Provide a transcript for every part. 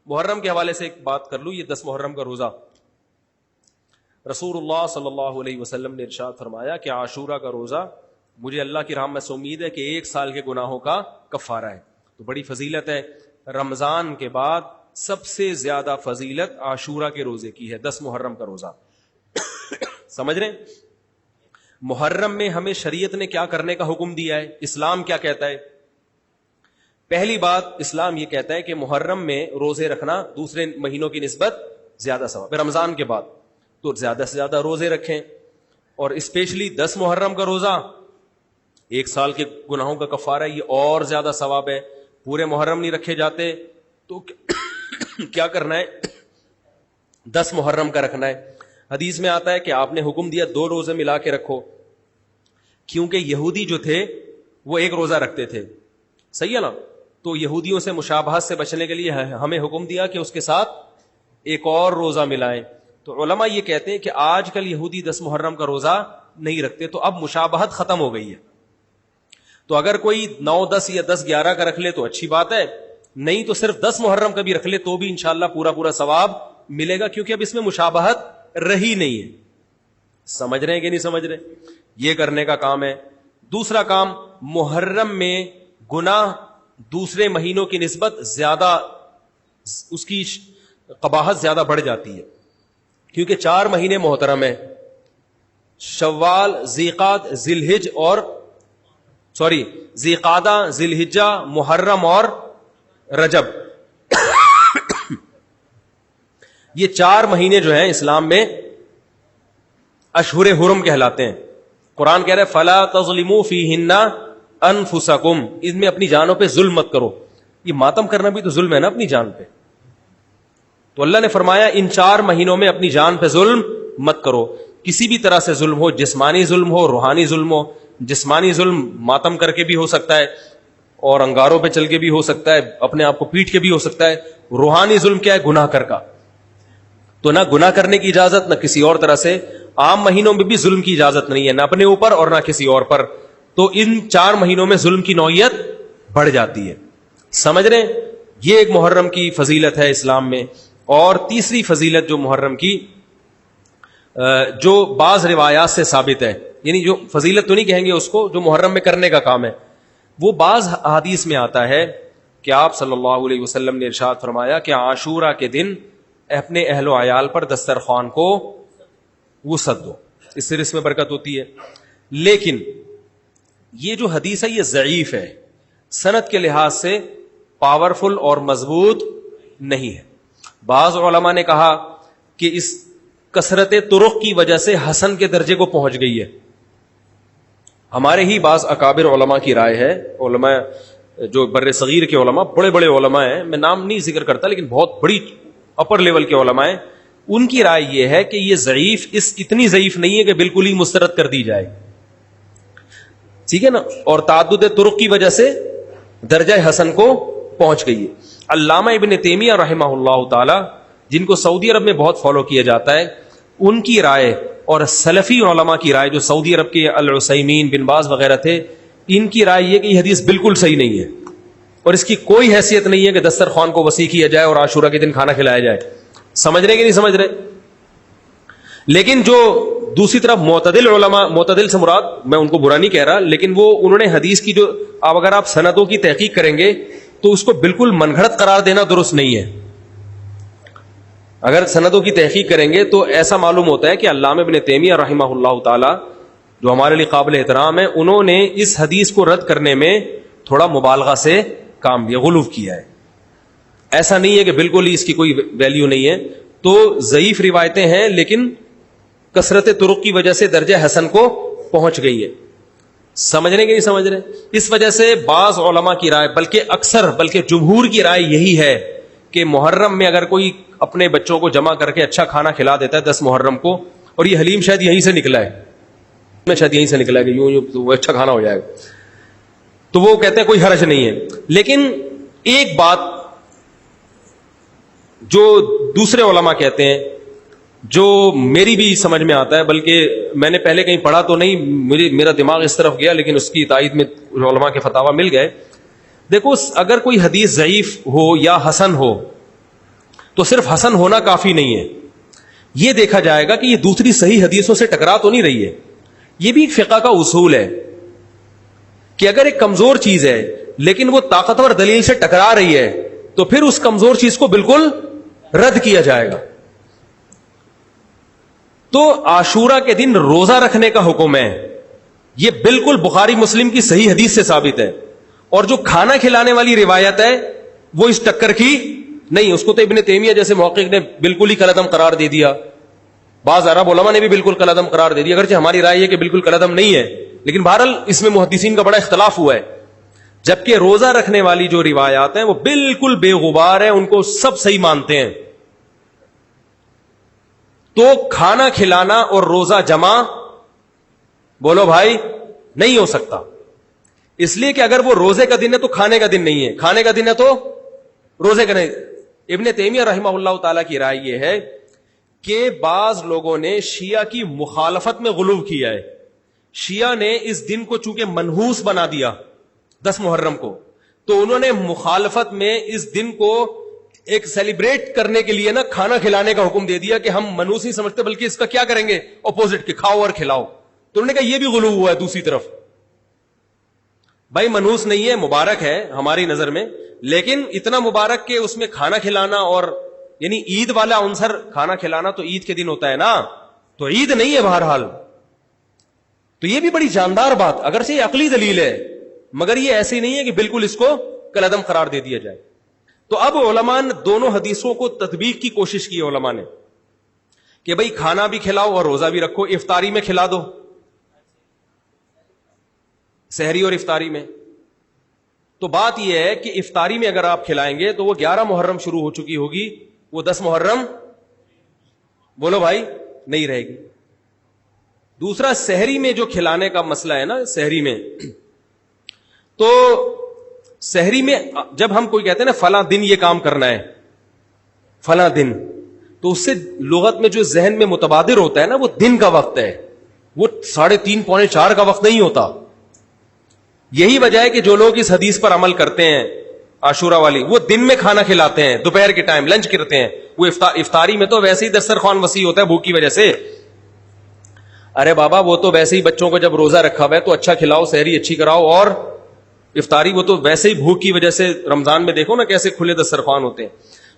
محرم کے حوالے سے ایک بات کر لوں. یہ 10 محرم کا روزہ رسول اللہ صلی اللہ علیہ وسلم نے ارشاد فرمایا کہ عاشورہ کا روزہ مجھے اللہ کی رحمت سے امید ہے کہ 1 سال کے گناہوں کا کفارہ ہے. تو بڑی فضیلت ہے. رمضان کے بعد سب سے زیادہ فضیلت عاشورہ کے روزے کی ہے, 10 محرم کا روزہ. سمجھ رہے ہیں؟ محرم میں ہمیں شریعت نے کیا کرنے کا حکم دیا ہے, اسلام کیا کہتا ہے؟ پہلی بات, اسلام یہ کہتا ہے کہ محرم میں روزے رکھنا دوسرے مہینوں کی نسبت زیادہ ثواب ہے. رمضان کے بعد تو زیادہ سے زیادہ روزے رکھیں, اور اسپیشلی 10 محرم کا روزہ 1 سال کے گناہوں کا کفارہ ہے, یہ اور زیادہ ثواب ہے. پورے محرم نہیں رکھے جاتے تو کیا کرنا ہے, 10 محرم کا رکھنا ہے. حدیث میں آتا ہے کہ آپ نے حکم دیا 2 روزے ملا کے رکھو, کیونکہ یہودی جو تھے وہ 1 روزہ رکھتے تھے, صحیح ہے نا. تو یہودیوں سے مشابہت سے بچنے کے لیے ہمیں حکم دیا کہ اس کے ساتھ ایک اور روزہ ملائیں. تو علماء یہ کہتے ہیں کہ آج کل یہودی 10 محرم کا روزہ نہیں رکھتے, تو اب مشابہت ختم ہو گئی ہے. تو اگر کوئی 9, 10 یا 10, 11 کا رکھ لے تو اچھی بات ہے, نہیں تو صرف 10 محرم کا بھی رکھ لے تو بھی انشاءاللہ پورا ثواب ملے گا, کیونکہ اب اس میں مشابہت رہی نہیں ہے. سمجھ رہے ہیں کہ نہیں سمجھ رہے؟ یہ کرنے کا کام ہے. دوسرا کام, محرم میں گناہ دوسرے مہینوں کی نسبت زیادہ, اس کی قباحت زیادہ بڑھ جاتی ہے, کیونکہ 4 مہینے محترم ہیں, شوال, ذیقعدہ, ذیالحج اور ذیقعدہ, ذیالحجہ, محرم اور رجب. یہ 4 مہینے جو ہیں اسلام میں اشہر حرم کہلاتے ہیں. قرآن کہہ رہے فلا تظلموا فیہن انفسکم, ان میں اپنی جانوں پہ ظلم مت کرو. یہ ماتم کرنا بھی تو ظلم ہے نا اپنی جان پہ. تو اللہ نے فرمایا ان 4 مہینوں میں اپنی جان پہ ظلم مت کرو. کسی بھی طرح سے ظلم ہو, جسمانی ظلم ہو, روحانی ظلم ہو. جسمانی ظلم ماتم کر کے بھی ہو سکتا ہے, اور انگاروں پہ چل کے بھی ہو سکتا ہے, اپنے آپ کو پیٹ کے بھی ہو سکتا ہے. روحانی ظلم کیا ہے؟ گناہ کر کا. تو نہ گناہ کرنے کی اجازت, نہ کسی اور طرح سے. عام مہینوں میں بھی ظلم کی اجازت نہیں ہے, نہ اپنے اوپر اور نہ کسی اور پر. تو ان 4 مہینوں میں ظلم کی نوعیت بڑھ جاتی ہے. سمجھ رہے ہیں؟ یہ ایک محرم کی فضیلت ہے اسلام میں. اور تیسری فضیلت جو محرم کی, جو بعض روایات سے ثابت ہے, یعنی جو فضیلت تو نہیں کہیں گے اس کو, جو محرم میں کرنے کا کام ہے, وہ بعض احادیث میں آتا ہے کہ آپ صلی اللہ علیہ وسلم نے ارشاد فرمایا کہ عاشورہ کے دن اپنے اہل و عیال پر دسترخوان کو وسعت دو, اس سے رزق میں برکت ہوتی ہے. لیکن یہ جو حدیث ہے یہ ضعیف ہے, سند کے لحاظ سے پاورفل اور مضبوط نہیں ہے. بعض علماء نے کہا کہ اس کثرت طرق کی وجہ سے حسن کے درجے کو پہنچ گئی ہے. ہمارے ہی بعض اکابر علماء کی رائے ہے, علماء جو بر صغیر کے علماء, بڑے بڑے علماء ہیں, میں نام نہیں ذکر کرتا لیکن بہت بڑی اپر لیول کے علماء ہیں, ان کی رائے یہ ہے کہ یہ ضعیف, اتنی ضعیف نہیں ہے کہ بالکل ہی مسترد کر دی جائے, ٹھیک ہے نا, اور تعدد طرق کی وجہ سے درجہ حسن کو پہنچ گئی ہے. علامہ ابن تیمیہ رحمہ اللہ تعالی, جن کو سعودی عرب میں بہت فالو کیا جاتا ہے, ان کی رائے اور سلفی علماء کی رائے, جو سعودی عرب کے العثیمین, بن باز وغیرہ تھے, ان کی رائے یہ کہ یہ حدیث بالکل صحیح نہیں ہے, اور اس کی کوئی حیثیت نہیں ہے کہ دسترخوان کو وسیع کیا جائے اور عاشورہ کے دن کھانا کھلایا جائے. سمجھ رہے کہ نہیں سمجھ رہے؟ لیکن جو دوسری طرف معتدل علماء, معتدل سے مراد میں ان کو برا نہیں کہہ رہا, لیکن وہ انہوں نے حدیث کی جو, اب اگر آپ سندوں کی تحقیق کریں گے تو اس کو بالکل من گھڑت قرار دینا درست نہیں ہے. اگر سندوں کی تحقیق کریں گے تو ایسا معلوم ہوتا ہے کہ علامہ ابن تیمیہ رحمہ اللہ تعالی, جو ہمارے لیے قابل احترام ہے, انہوں نے اس حدیث کو رد کرنے میں تھوڑا مبالغہ سے کام لیا, غلو کیا ہے. ایسا نہیں ہے کہ بالکل ہی اس کی کوئی ویلیو نہیں ہے. تو ضعیف روایتیں ہیں لیکن کثرت طرق کی وجہ سے درجہ حسن کو پہنچ گئی ہے. سمجھ رہے کہ نہیں سمجھ رہے؟ اس وجہ سے بعض علماء کی رائے, بلکہ جمہور کی رائے یہی ہے کہ محرم میں اگر کوئی اپنے بچوں کو جمع کر کے اچھا کھانا کھلا دیتا ہے 10 محرم کو, اور یہ حلیم شاید یہیں سے نکلا ہے, شاید یہیں سے نکلا ہے کہ یوں وہ اچھا کھانا ہو جائے گا, تو وہ کہتے ہیں کوئی حرج نہیں ہے. لیکن ایک بات جو دوسرے علماء کہتے ہیں, جو میری بھی سمجھ میں آتا ہے, بلکہ میں نے پہلے کہیں پڑھا تو نہیں, میرا دماغ اس طرف گیا, لیکن اس کی تائید میں علماء کے فتاوی مل گئے. دیکھو, اگر کوئی حدیث ضعیف ہو یا حسن ہو تو صرف حسن ہونا کافی نہیں ہے، یہ دیکھا جائے گا کہ یہ دوسری صحیح حدیثوں سے ٹکرا تو نہیں رہی ہے. یہ بھی ایک فقہ کا اصول ہے کہ اگر ایک کمزور چیز ہے لیکن وہ طاقتور دلیل سے ٹکرا رہی ہے تو پھر اس کمزور چیز کو بالکل رد کیا جائے گا. تو عاشورہ کے دن روزہ رکھنے کا حکم ہے، یہ بالکل بخاری مسلم کی صحیح حدیث سے ثابت ہے. اور جو کھانا کھلانے والی روایت ہے وہ اس ٹکر کی نہیں، اس کو تو ابن تیمیہ جیسے محقق نے بالکل ہی کالعدم قرار دے دیا، بعض عرب علماء نے بھی بالکل کالعدم قرار دے دیا، اگرچہ ہماری رائے ہے کہ بالکل کالعدم نہیں ہے، لیکن بہرحال اس میں محدثین کا بڑا اختلاف ہوا ہے. جبکہ روزہ رکھنے والی جو روایات ہیں وہ بالکل بے غبار ہیں، ان کو سب صحیح مانتے ہیں. تو کھانا کھلانا اور روزہ جمع بولو بھائی نہیں ہو سکتا، اس لیے کہ اگر وہ روزے کا دن ہے تو کھانے کا دن نہیں ہے، کھانے کا دن ہے تو روزے کا نہیں. ابن تیمیہ رحمہ اللہ تعالی کی رائے یہ ہے کہ بعض لوگوں نے شیعہ کی مخالفت میں غلو کیا ہے. شیعہ نے اس دن کو چونکہ منحوس بنا دیا 10 محرم کو، تو انہوں نے مخالفت میں اس دن کو ایک سیلیبریٹ کرنے کے لیے نا کھانا کھلانے کا حکم دے دیا کہ ہم منحوس نہیں سمجھتے بلکہ اس کا کیا کریں گے اپوزٹ، کہ کھاؤ اور کھلاؤ. تو انہوں نے کہا یہ بھی غلو ہوا ہے دوسری طرف. بھائی منحوس نہیں ہے، مبارک ہے ہماری نظر میں، لیکن اتنا مبارک کہ اس میں کھانا کھلانا اور یعنی عید والا عنصر، کھانا کھلانا تو عید کے دن ہوتا ہے نا، تو عید نہیں ہے بہرحال. تو یہ بھی بڑی جاندار بات، اگرچہ یہ عقلی دلیل ہے مگر یہ ایسی نہیں ہے کہ بالکل اس کو کالعدم قرار دے دیا جائے. تو اب علماء نے دونوں حدیثوں کو تطبیق کی کوشش کی علماء نے کہ بھئی کھانا بھی کھلاؤ اور روزہ بھی رکھو، افطاری میں کھلا دو، سحری اور افطاری میں. تو بات یہ ہے کہ افطاری میں اگر آپ کھلائیں گے تو وہ 11 محرم شروع ہو چکی ہوگی، وہ 10 محرم بولو بھائی نہیں رہے گی. دوسرا سحری میں جو کھلانے کا مسئلہ ہے نا، سحری میں تو سحری میں جب ہم کوئی کہتے ہیں نا فلاں دن یہ کام کرنا ہے فلاں دن، تو اس سے لغت میں جو ذہن میں متبادر ہوتا ہے نا وہ دن کا وقت ہے، وہ 3:30 پونے 4 کا وقت نہیں ہوتا. یہی وجہ ہے کہ جو لوگ اس حدیث پر عمل کرتے ہیں عاشورہ والی، وہ دن میں کھانا کھلاتے ہیں، دوپہر کے ٹائم لنچ کرتے ہیں. وہ افطاری میں تو ویسے ہی دسترخوان وسیع ہوتا ہے بھوک کی وجہ سے. ارے بابا وہ تو ویسے ہی بچوں کو جب روزہ رکھا ہوا ہے تو اچھا کھلاؤ، سحری اچھی کراؤ، اور افطاری وہ تو ویسے ہی بھوک کی وجہ سے. رمضان میں دیکھو نا کیسے کھلے دسترخوان ہوتے ہیں.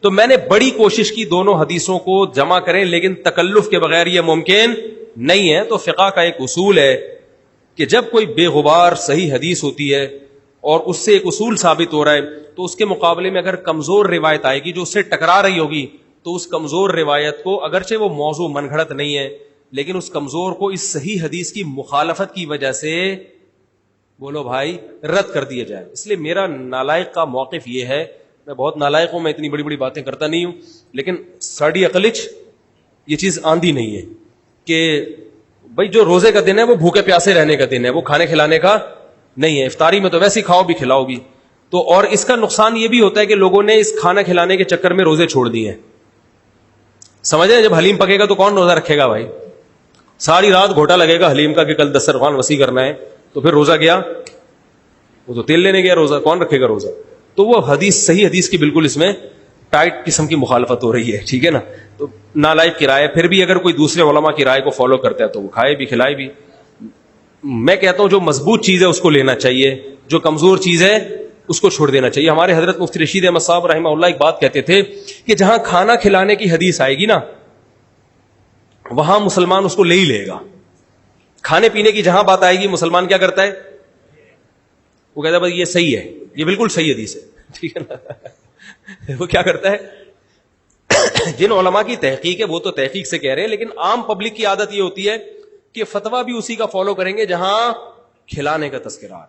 تو میں نے بڑی کوشش کی دونوں حدیثوں کو جمع کریں، لیکن تکلف کے بغیر یہ ممکن نہیں ہے. تو فقہ کا ایک اصول ہے کہ جب کوئی بے غبار صحیح حدیث ہوتی ہے اور اس سے ایک اصول ثابت ہو رہا ہے تو اس کے مقابلے میں اگر کمزور روایت آئے گی جو اس سے ٹکرا رہی ہوگی تو اس کمزور روایت کو، اگرچہ وہ موضوع من گھڑت نہیں ہے لیکن اس کمزور کو اس صحیح حدیث کی مخالفت کی وجہ سے بولو بھائی رد کر دیا جائے. اس لیے میرا نالائق کا موقف یہ ہے، میں بہت نالائق ہوں، میں اتنی بڑی بڑی باتیں کرتا نہیں ہوں، لیکن ساڑی عقلچ یہ چیز آندھی نہیں ہے کہ بھائی جو روزے کا دن ہے وہ بھوکے پیاسے رہنے کا دن ہے، وہ کھانے کھلانے کا نہیں ہے. افطاری میں تو ویسے ہی کھاؤ بھی کھلاؤ بھی. تو اور اس کا نقصان یہ بھی ہوتا ہے کہ لوگوں نے اس کھانا کھلانے کے چکر میں روزے چھوڑ دیے ہیں. سمجھ رہے ہیں، جب حلیم پکے گا تو کون روزہ رکھے گا بھائی؟ ساری رات گھوٹا لگے گا حلیم کا کہ کل دسترخوان وسیع کرنا ہے، تو پھر روزہ گیا، وہ تو تیل لینے گیا، روزہ کون رکھے گا روزہ؟ تو وہ حدیث صحیح حدیث کی بالکل اس میں ٹائٹ قسم کی مخالفت ہو رہی ہے. ٹھیک ہے نا؟ تو نالائق کی رائے، پھر بھی اگر کوئی دوسرے علماء کی رائے کو فالو کرتا ہے تو وہ کھائے بھی کھلائے بھی. میں کہتا ہوں جو مضبوط چیز ہے اس کو لینا چاہیے، جو کمزور چیز ہے اس کو چھوڑ دینا چاہیے. ہمارے حضرت مفتی رشید احمد صاحب رحمہ اللہ ایک بات کہتے تھے کہ جہاں کھانا کھلانے کی حدیث آئے گی نا وہاں مسلمان اس کو لے ہی لے گا. کھانے پینے کی جہاں بات آئے گی مسلمان کیا کرتا ہے؟ وہ کہتا ہے بس یہ صحیح ہے، یہ بالکل صحیح حدیث ہے. ٹھیک ہے نا؟ وہ کیا کرتا ہے؟ جن علماء کی تحقیق ہے وہ تو تحقیق سے کہہ رہے ہیں، لیکن عام پبلک کی عادت یہ ہوتی ہے کہ فتویٰ بھی اسی کا فالو کریں گے جہاں کھلانے کا تذکرہ.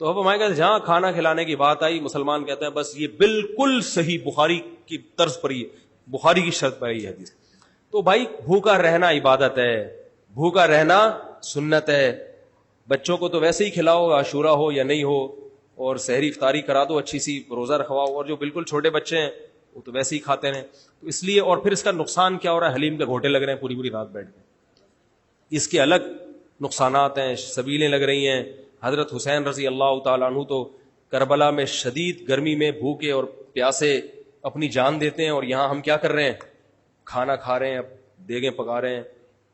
تو اب ہمارے کہتے جہاں کھانا کھلانے کی بات آئی مسلمان کہتا ہے بس یہ بالکل صحیح بخاری کی طرز پر، یہ بخاری کی شرط پر یہ حدیث. تو بھائی بھوکا رہنا عبادت ہے، بھوکا رہنا سنت ہے. بچوں کو تو ویسے ہی کھلاؤ، عاشورہ ہو یا نہیں ہو، اور سحری افطاری کرا دو، اچھی سی روزہ رکھواؤ. اور جو بالکل چھوٹے بچے ہیں وہ تو ویسے ہی کھاتے ہیں. تو اس لیے، اور پھر اس کا نقصان کیا ہو رہا ہے؟ حلیم کے گھوٹے لگ رہے ہیں پوری پوری رات بیٹھ کے، اس کے الگ نقصانات ہیں، سبیلیں لگ رہی ہیں. حضرت حسین رضی اللہ تعالیٰ عنہ تو کربلا میں شدید گرمی میں بھوکے اور پیاسے اپنی جان دیتے ہیں، اور یہاں ہم کیا کر رہے ہیں؟ کھانا کھا رہے ہیں، دیگیں پکا رہے ہیں،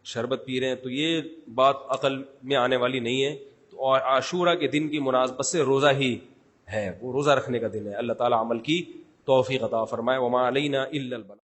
شربت پی رہے ہیں. تو یہ بات عقل میں آنے والی نہیں ہے. تو عاشورہ کے دن کی مناسبت سے روزہ ہی ہے، وہ روزہ رکھنے کا دن ہے. اللہ تعالیٰ عمل کی توفیق عطا فرمائے. وما علینا الا البلاغ.